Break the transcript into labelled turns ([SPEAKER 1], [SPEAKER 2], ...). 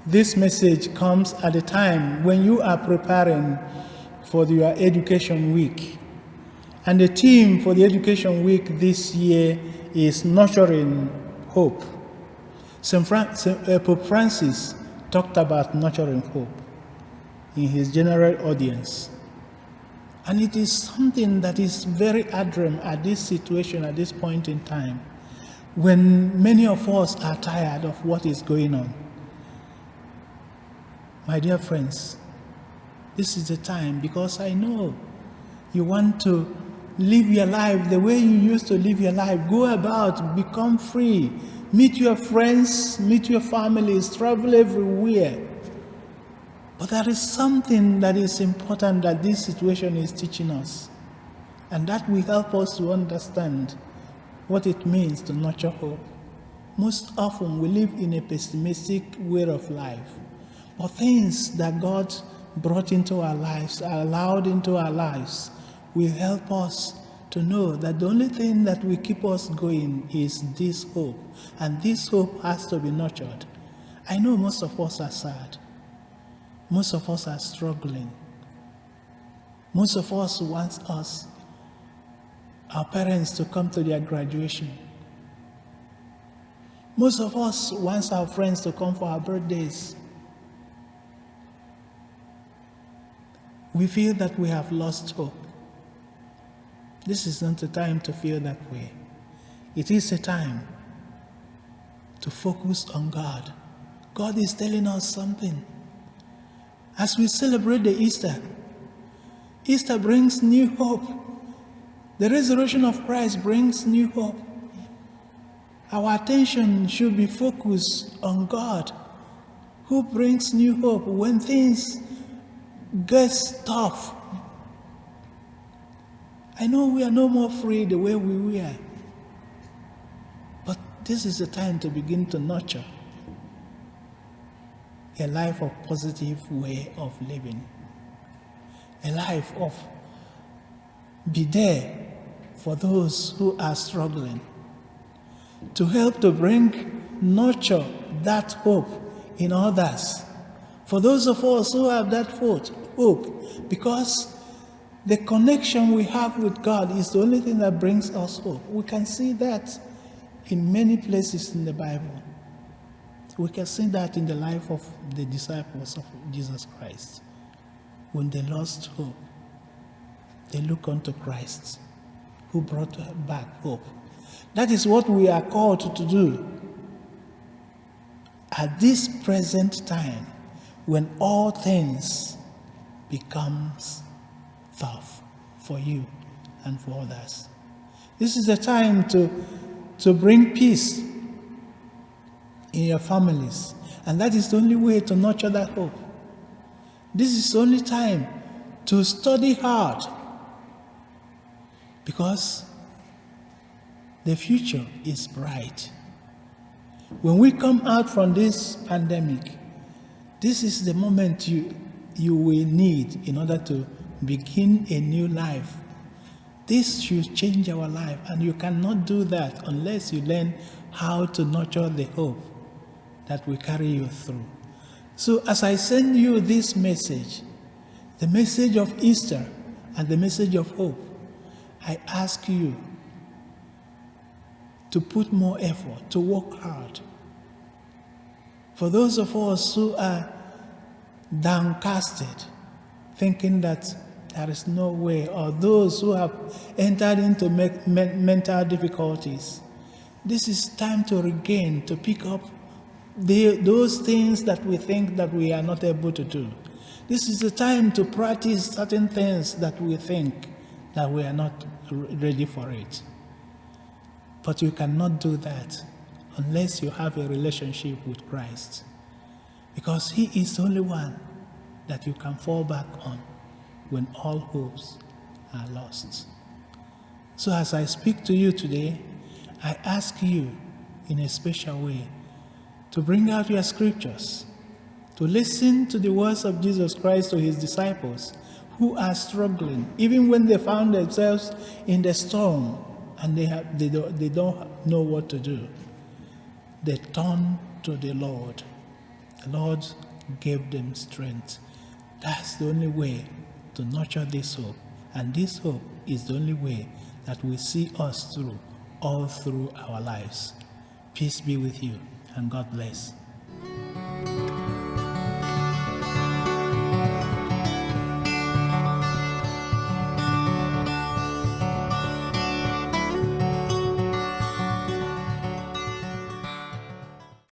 [SPEAKER 1] This message comes at a time when you are preparing for your education week. And the theme for the education week this year is nurturing hope. Pope Francis talked about nurturing hope in his general audience. And it is something that is very admirable at this situation, at this point in time, when many of us are tired of what is going on. My dear friends, this is the time, because I know you want to live your life the way you used to live your life. Go about, become free, meet your friends, meet your families, travel everywhere. But there is something that is important that this situation is teaching us, and that will help us to understand what it means to nurture hope. Most often we live in a pessimistic way of life, but things that God brought into our lives, allowed into our lives, will help us to know that the only thing that will keep us going is this hope, and this hope has to be nurtured. I know most of us are sad. Most of us are struggling. Most of us want our parents to come to their graduation. Most of us want our friends to come for our birthdays. We feel that we have lost hope. This is not a time to feel that way. It is a time to focus on God. God is telling us something. As we celebrate the Easter brings new hope. The resurrection of Christ brings new hope. Our attention should be focused on God, who brings new hope when things get tough. I know we are no more free the way we were, but this is the time to begin to nurture a life of positive way of living, a life of be there for those who are struggling, to help to nurture that hope in others, for those of us who have that hope, because the connection we have with God is the only thing that brings us hope. We can see that in many places in the Bible. We can see that in the life of the disciples of Jesus Christ. When they lost hope, they look unto Christ, who brought back hope. That is what we are called to do at this present time, when all things becomes tough for you and for others. This is the time to bring peace in your families, and that is the only way to nurture that hope. This is the only time to study hard, because the future is bright. When we come out from this pandemic, this is the moment you will need in order to begin a new life. This should change our life, and you cannot do that unless you learn how to nurture the hope that will carry you through. So as I send you this message, the message of Easter and the message of hope, I ask you to put more effort, to work hard. For those of us who are downcasted, thinking that there is no way, or those who have entered into mental difficulties, this is time to regain, to pick up those things that we think that we are not able to do. This is the time to practice certain things that we think that we are not ready for it. But you cannot do that unless you have a relationship with Christ, because He is the only one that you can fall back on when all hopes are lost. So as I speak to you today, I ask you in a special way to bring out your scriptures, to listen to the words of Jesus Christ to His disciples who are struggling, even when they found themselves in the storm and they don't know what to do. They turn to the Lord The Lord gave them strength. That's the only way to nurture this hope. And this hope is the only way that will see us through, all through our lives. Peace be with you, and God bless.